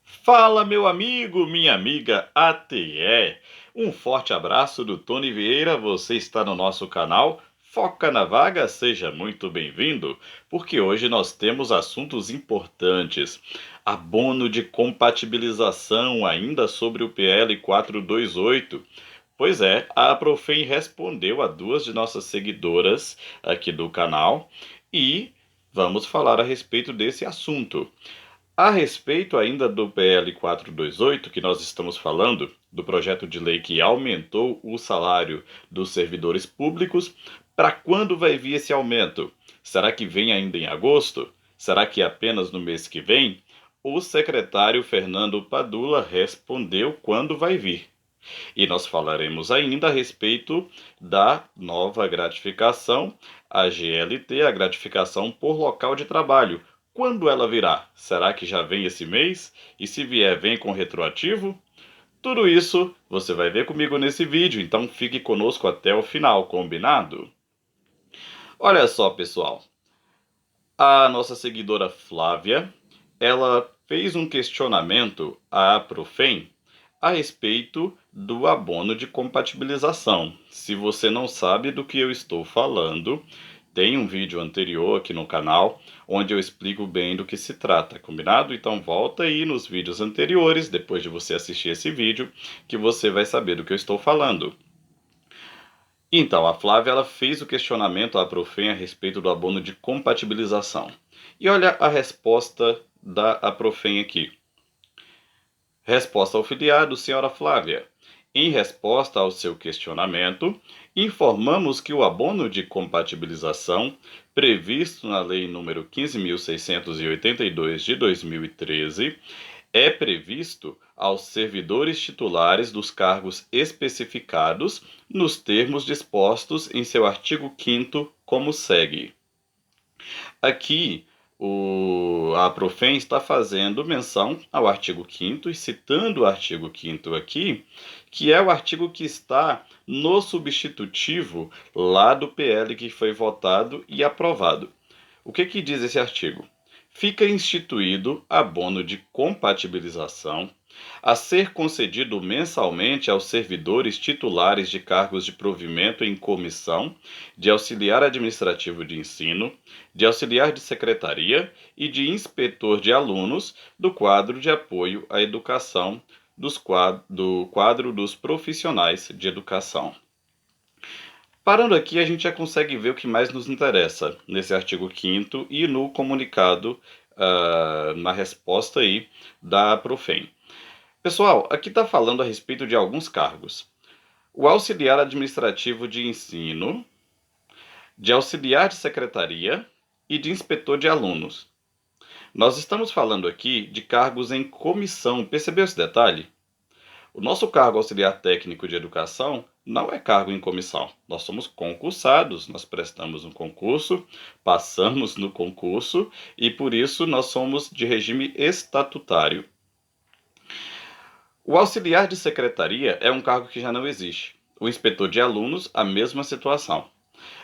Fala, meu amigo, minha amiga ATE. Um forte abraço do Tony Vieira. Você está no nosso canal Foca na Vaga. Seja muito bem-vindo, porque hoje nós temos assuntos importantes. Abono de compatibilização ainda sobre o PL 428. Pois é, a Profem respondeu a duas de nossas seguidoras aqui do canal e vamos falar a respeito desse assunto. A respeito ainda do PL 428, que nós estamos falando, do projeto de lei que aumentou o salário dos servidores públicos, para quando vai vir esse aumento? Será que vem ainda em agosto? Será que é apenas no mês que vem? O secretário Fernando Padula respondeu quando vai vir. E nós falaremos ainda a respeito da nova gratificação, a GLT, a gratificação por local de trabalho. Quando ela virá? Será que já vem esse mês? E se vier, vem com retroativo? Tudo isso você vai ver comigo nesse vídeo, então fique conosco até o final, combinado? Olha só, pessoal. A nossa seguidora Flávia, ela fez um questionamento à Profem a respeito do abono de compatibilização. Se você não sabe do que eu estou falando, tem um vídeo anterior aqui no canal onde eu explico bem do que se trata, combinado? Então volta aí nos vídeos anteriores, depois de você assistir esse vídeo, que você vai saber do que eu estou falando. Então, a Flávia ela fez o questionamento à Profem a respeito do abono de compatibilização. E olha a resposta da Profem aqui. Resposta ao filiado, senhora Flávia. Em resposta ao seu questionamento, informamos que o abono de compatibilização, previsto na Lei nº 15.682 de 2013, é previsto aos servidores titulares dos cargos especificados nos termos dispostos em seu artigo 5º, como segue. Aqui, a Profem está fazendo menção ao artigo 5º e citando o artigo 5º aqui, que é o artigo que está no substitutivo lá do PL que foi votado e aprovado. O que diz esse artigo? Fica instituído abono de compatibilização a ser concedido mensalmente aos servidores titulares de cargos de provimento em comissão, de auxiliar administrativo de ensino, de auxiliar de secretaria e de inspetor de alunos do quadro de apoio à educação do quadro dos profissionais de educação. Parando aqui, a gente já consegue ver o que mais nos interessa nesse artigo 5º e no comunicado, na resposta aí da Profem. Pessoal, aqui está falando a respeito de alguns cargos. O auxiliar administrativo de ensino, de auxiliar de secretaria e de inspetor de alunos. Nós estamos falando aqui de cargos em comissão. Percebeu esse detalhe? O nosso cargo auxiliar técnico de educação não é cargo em comissão. Nós somos concursados, nós prestamos um concurso, passamos no concurso e por isso nós somos de regime estatutário. O auxiliar de secretaria é um cargo que já não existe. O inspetor de alunos, a mesma situação.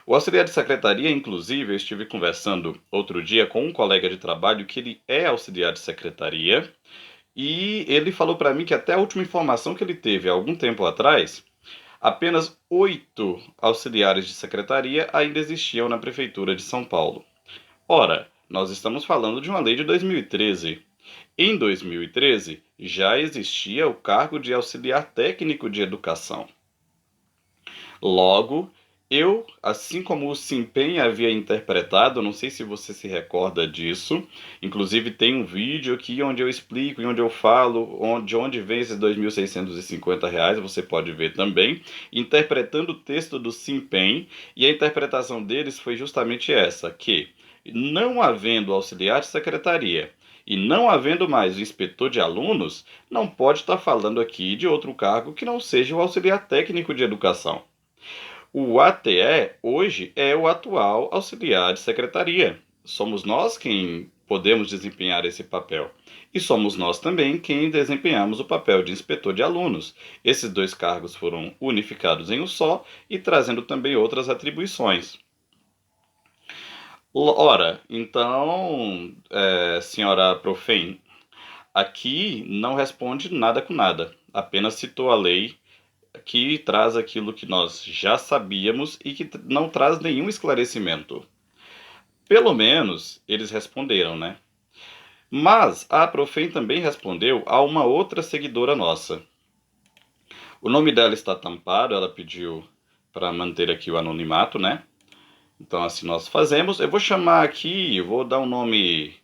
O auxiliar de secretaria, inclusive, eu estive conversando outro dia com um colega de trabalho que ele é auxiliar de secretaria e ele falou para mim que até a última informação que ele teve há algum tempo atrás, apenas 8 auxiliares de secretaria ainda existiam na Prefeitura de São Paulo. Ora, nós estamos falando de uma lei de 2013. Em 2013, já existia o cargo de auxiliar técnico de educação. Logo, eu, assim como o Simpen havia interpretado, não sei se você se recorda disso, inclusive tem um vídeo aqui onde eu explico e onde eu falo de onde vem esses R$ 2.650, você pode ver também, interpretando o texto do Simpen, e a interpretação deles foi justamente essa, que não havendo auxiliar de secretaria e não havendo mais o inspetor de alunos, não pode estar falando aqui de outro cargo que não seja o auxiliar técnico de educação. O ATE hoje é o atual auxiliar de secretaria. Somos nós quem podemos desempenhar esse papel. E somos nós também quem desempenhamos o papel de inspetor de alunos. Esses dois cargos foram unificados em um só e trazendo também outras atribuições. Ora, então, senhora Profem, Aqui não responde nada com nada, apenas citou a lei que traz aquilo que nós já sabíamos e que não traz nenhum esclarecimento. Pelo menos eles responderam, né? Mas a Profem também respondeu a uma outra seguidora nossa. O nome dela está tampado, ela pediu para manter aqui o anonimato, né? Então assim nós fazemos. Eu vou chamar aqui, eu vou dar um nome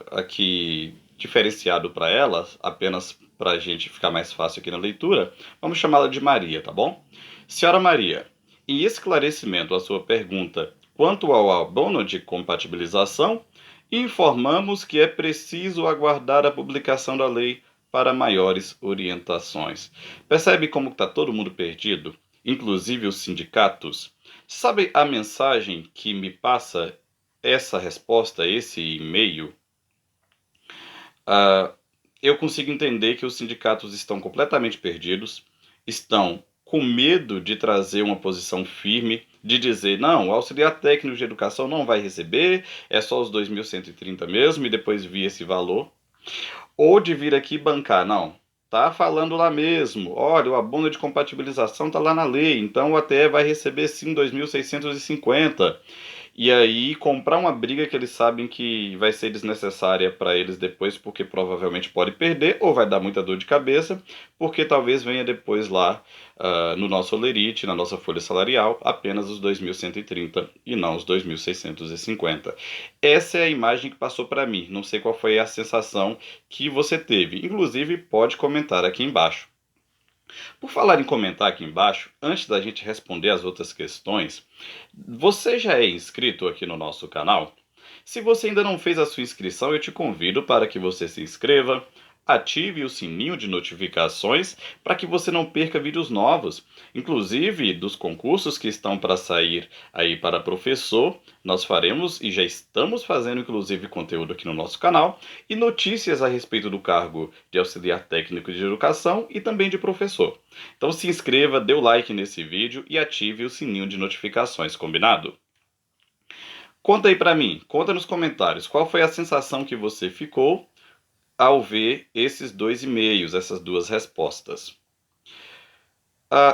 aqui diferenciado para ela, apenas para a gente ficar mais fácil aqui na leitura. Vamos chamá-la de Maria, tá bom? Senhora Maria, em esclarecimento à sua pergunta quanto ao abono de compatibilização, informamos que é preciso aguardar a publicação da lei para maiores orientações. Percebe como está todo mundo perdido? Inclusive os sindicatos? Sabe a mensagem que me passa essa resposta, esse e-mail? Eu consigo entender que os sindicatos estão completamente perdidos, estão com medo de trazer uma posição firme, de dizer, não, o auxiliar técnico de educação não vai receber, é só os 2.130 mesmo, e depois vir esse valor. Ou de vir aqui bancar, não, tá falando lá mesmo, olha, o abono de compatibilização tá lá na lei, então o ATE vai receber sim 2.650. E aí comprar uma briga que eles sabem que vai ser desnecessária para eles depois, porque provavelmente pode perder, ou vai dar muita dor de cabeça, porque talvez venha depois lá no nosso olerite, na nossa folha salarial, apenas os 2.130 e não os 2.650. Essa é a imagem que passou para mim. Não sei qual foi a sensação que você teve. Inclusive, pode comentar aqui embaixo. Por falar em comentar aqui embaixo, antes da gente responder as outras questões, você já é inscrito aqui no nosso canal? Se você ainda não fez a sua inscrição, eu te convido para que você se inscreva, ative o sininho de notificações para que você não perca vídeos novos, inclusive dos concursos que estão para sair aí para professor. Nós faremos e já estamos fazendo inclusive conteúdo aqui no nosso canal e notícias a respeito do cargo de auxiliar técnico de educação e também de professor. Então se inscreva, dê o like nesse vídeo e ative o sininho de notificações, combinado? Conta aí pra mim, conta nos comentários, qual foi a sensação que você ficou ao ver esses dois e-mails, essas duas respostas.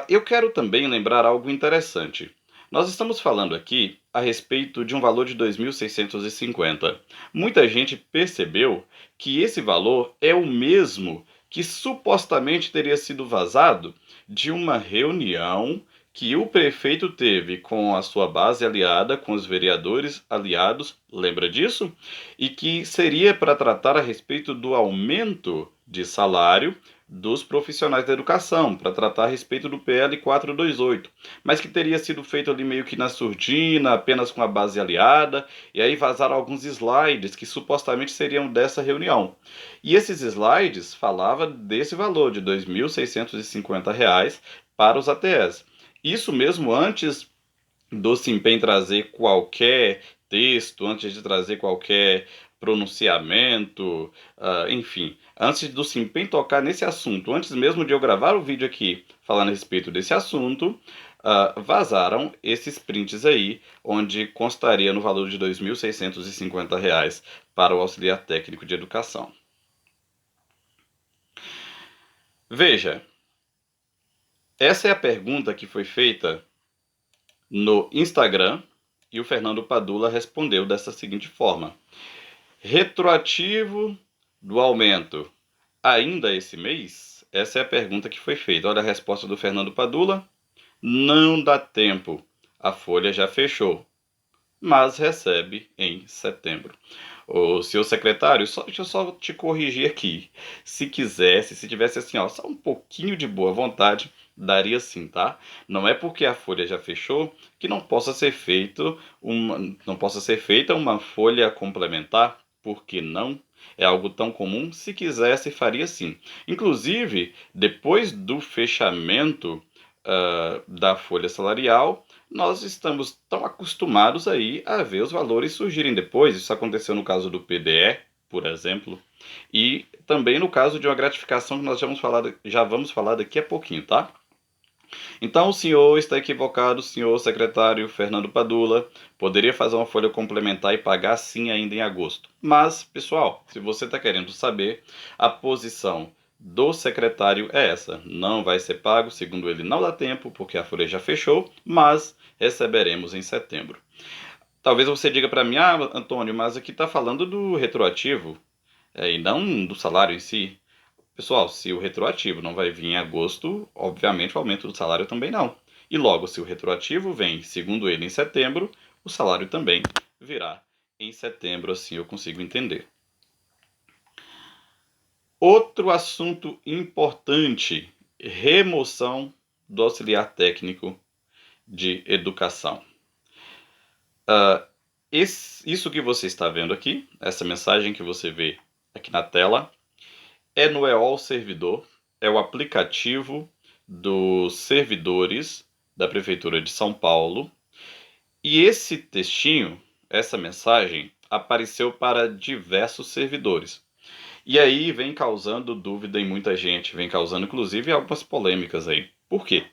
Eu quero também lembrar algo interessante. Nós estamos falando aqui a respeito de um valor de 2.650. Muita gente percebeu que esse valor é o mesmo que supostamente teria sido vazado de uma reunião que o prefeito teve com a sua base aliada, com os vereadores aliados, lembra disso? E que seria para tratar a respeito do aumento de salário dos profissionais da educação, para tratar a respeito do PL 428, mas que teria sido feito ali meio que na surdina, apenas com a base aliada, e aí vazaram alguns slides que supostamente seriam dessa reunião. E esses slides falavam desse valor de R$ 2.650 para os ATS. Isso mesmo antes do Simpen trazer qualquer texto, antes de trazer qualquer pronunciamento, enfim, antes do Simpen tocar nesse assunto, antes mesmo de eu gravar o vídeo aqui falando a respeito desse assunto, vazaram esses prints aí, onde constaria no valor de R$ 2.650 para o auxiliar técnico de educação. Veja, essa é a pergunta que foi feita no Instagram e o Fernando Padula respondeu dessa seguinte forma: retroativo do aumento ainda esse mês? Essa é a pergunta que foi feita. Olha a resposta do Fernando Padula: não dá tempo, a folha já fechou, mas recebe em setembro. O seu secretário, deixa eu só te corrigir aqui. Se quisesse, se tivesse assim, ó, só um pouquinho de boa vontade, daria sim, tá? Não é porque a folha já fechou que não possa ser feita uma folha complementar, porque não é algo tão comum. Se quisesse, faria sim. Inclusive, depois do fechamento da folha salarial, nós estamos tão acostumados aí a ver os valores surgirem depois. Isso aconteceu no caso do PDE, por exemplo, e também no caso de uma gratificação que nós já vamos falar daqui a pouquinho, tá? Então o senhor está equivocado, senhor secretário Fernando Padula. Poderia fazer uma folha complementar e pagar sim ainda em agosto. Mas, pessoal, se você está querendo saber, a posição do secretário é essa. Não vai ser pago, segundo ele não dá tempo, porque a folha já fechou, mas receberemos em setembro. Talvez você diga para mim, Antônio, mas aqui está falando do retroativo, e não do salário em si. Pessoal, se o retroativo não vai vir em agosto, obviamente o aumento do salário também não. E logo, se o retroativo vem, segundo ele, em setembro, o salário também virá em setembro, assim eu consigo entender. Outro assunto importante: remoção do auxiliar técnico de educação. Isso que você está vendo aqui, essa mensagem que você vê aqui na tela, é no EOL Servidor, é o aplicativo dos servidores da Prefeitura de São Paulo. E esse textinho, essa mensagem, apareceu para diversos servidores. E aí vem causando dúvida em muita gente, vem causando inclusive algumas polêmicas aí. Por quê?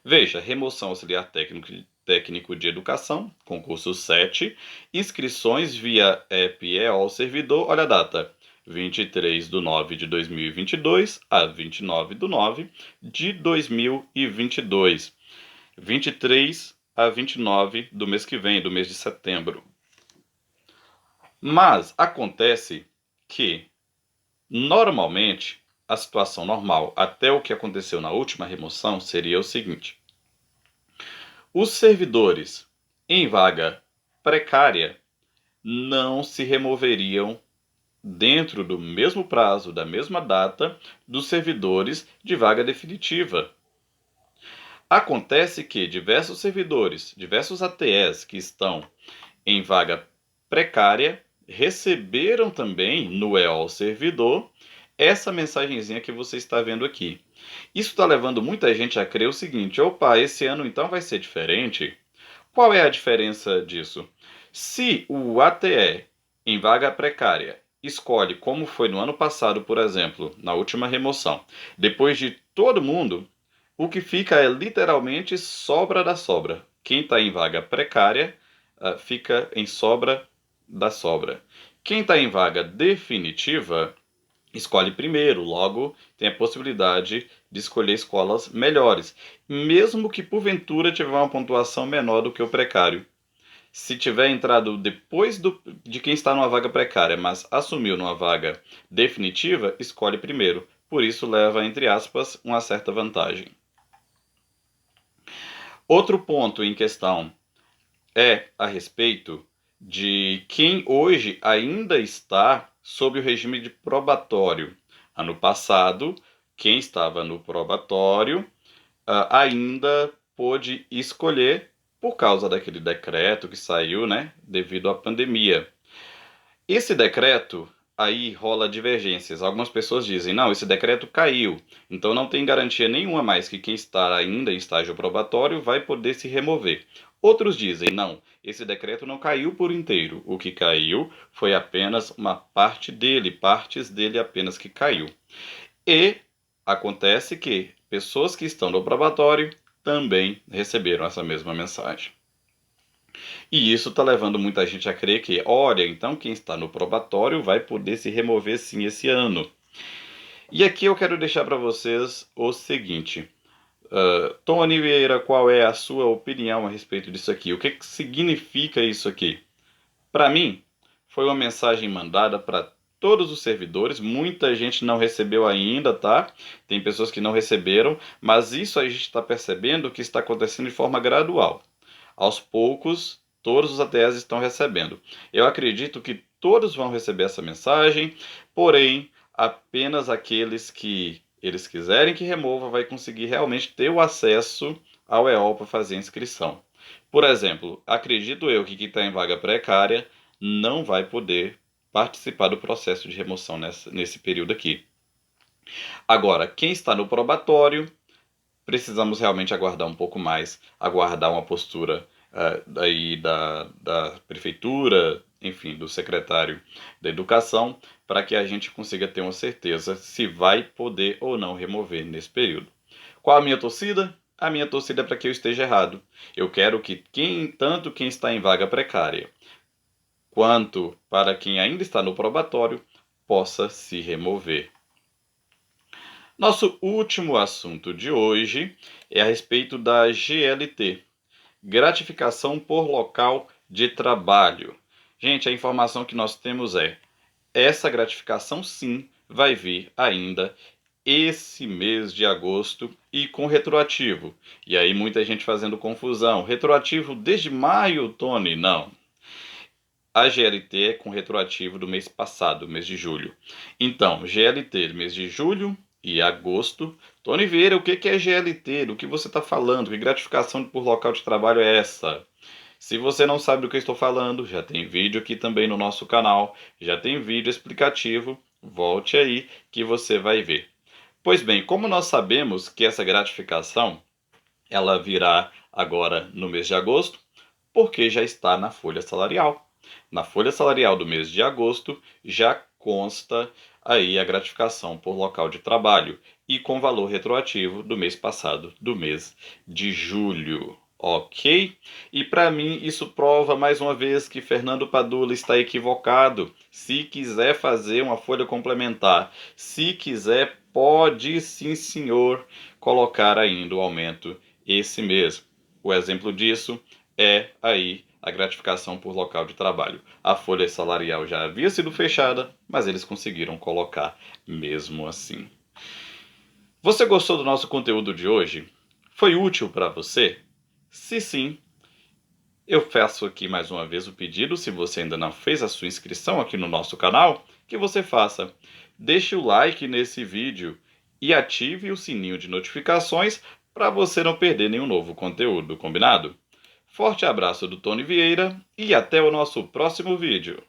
Veja, remoção auxiliar técnico de educação, concurso 7, inscrições via app EOL Servidor, olha a data, 23/9/2022 a 29/9/2022. 23 a 29 do mês que vem, do mês de setembro. Mas acontece que, normalmente, a situação normal, até o que aconteceu na última remoção, seria o seguinte: os servidores em vaga precária não se removeriam dentro do mesmo prazo, da mesma data, dos servidores de vaga definitiva. Acontece que diversos servidores, diversos ATS que estão em vaga precária, receberam também no EOL Servidor essa mensagenzinha que você está vendo aqui. Isso está levando muita gente a crer o seguinte: opa, esse ano então vai ser diferente? Qual é a diferença disso? Se o ATE em vaga precária escolhe, como foi no ano passado, por exemplo, na última remoção, depois de todo mundo, o que fica é literalmente sobra da sobra. Quem está em vaga precária fica em sobra da sobra. Quem está em vaga definitiva escolhe primeiro, logo tem a possibilidade de escolher escolas melhores, mesmo que porventura tiver uma pontuação menor do que o precário. Se tiver entrado depois de quem está numa vaga precária, mas assumiu numa vaga definitiva, escolhe primeiro. Por isso leva, entre aspas, uma certa vantagem. Outro ponto em questão é a respeito de quem hoje ainda está sob o regime de probatório. Ano passado, quem estava no probatório ainda pôde escolher por causa daquele decreto que saiu, né, devido à pandemia. Esse decreto, aí rola divergências. Algumas pessoas dizem, não, esse decreto caiu, então não tem garantia nenhuma mais que quem está ainda em estágio probatório vai poder se remover. Outros dizem, não, esse decreto não caiu por inteiro. O que caiu foi apenas uma parte dele, partes dele apenas que caiu. E acontece que pessoas que estão no probatório também receberam essa mesma mensagem. E isso está levando muita gente a crer que, olha, então quem está no probatório vai poder se remover sim esse ano. E aqui eu quero deixar para vocês o seguinte. Tony Vieira, qual é a sua opinião a respeito disso aqui? O que significa isso aqui? Para mim, foi uma mensagem mandada para todos os servidores. Muita gente não recebeu ainda, tá? Tem pessoas que não receberam, mas isso a gente está percebendo que está acontecendo de forma gradual. Aos poucos, todos os ATS estão recebendo. Eu acredito que todos vão receber essa mensagem, porém, apenas aqueles que eles quiserem que remova vai conseguir realmente ter o acesso ao EOL para fazer a inscrição. Por exemplo, acredito eu que quem está em vaga precária não vai poder participar do processo de remoção nesse período aqui. Agora, quem está no probatório, precisamos realmente aguardar um pouco mais, aguardar uma postura daí da prefeitura, enfim, do secretário da educação, para que a gente consiga ter uma certeza se vai poder ou não remover nesse período. Qual a minha torcida? A minha torcida é para que eu esteja errado. Eu quero que tanto quem está em vaga precária, quanto para quem ainda está no probatório, possa se remover. Nosso último assunto de hoje é a respeito da GLT, gratificação por local de trabalho. Gente, a informação que nós temos é: essa gratificação sim vai vir ainda esse mês de agosto e com retroativo. E aí muita gente fazendo confusão. Retroativo desde maio, Tony? Não. A GLT é com retroativo do mês passado, mês de julho. Então, GLT do mês de julho e agosto. Tony Vieira, o que é GLT? Do que você está falando? Que gratificação por local de trabalho é essa? Se você não sabe do que eu estou falando, já tem vídeo aqui também no nosso canal, já tem vídeo explicativo, volte aí que você vai ver. Pois bem, como nós sabemos que essa gratificação ela virá agora no mês de agosto, porque já está na folha salarial. Na folha salarial do mês de agosto já consta aí a gratificação por local de trabalho e com valor retroativo do mês passado, do mês de julho. Ok? E para mim isso prova mais uma vez que Fernando Padula está equivocado. Se quiser fazer uma folha complementar, se quiser, pode sim, senhor, colocar ainda o aumento esse mês. O exemplo disso é aí a gratificação por local de trabalho. A folha salarial já havia sido fechada, mas eles conseguiram colocar mesmo assim. Você gostou do nosso conteúdo de hoje? Foi útil para você? Se sim, eu faço aqui mais uma vez o pedido, se você ainda não fez a sua inscrição aqui no nosso canal, que você faça. Deixe o like nesse vídeo e ative o sininho de notificações para você não perder nenhum novo conteúdo, combinado? Forte abraço do Tony Vieira e até o nosso próximo vídeo.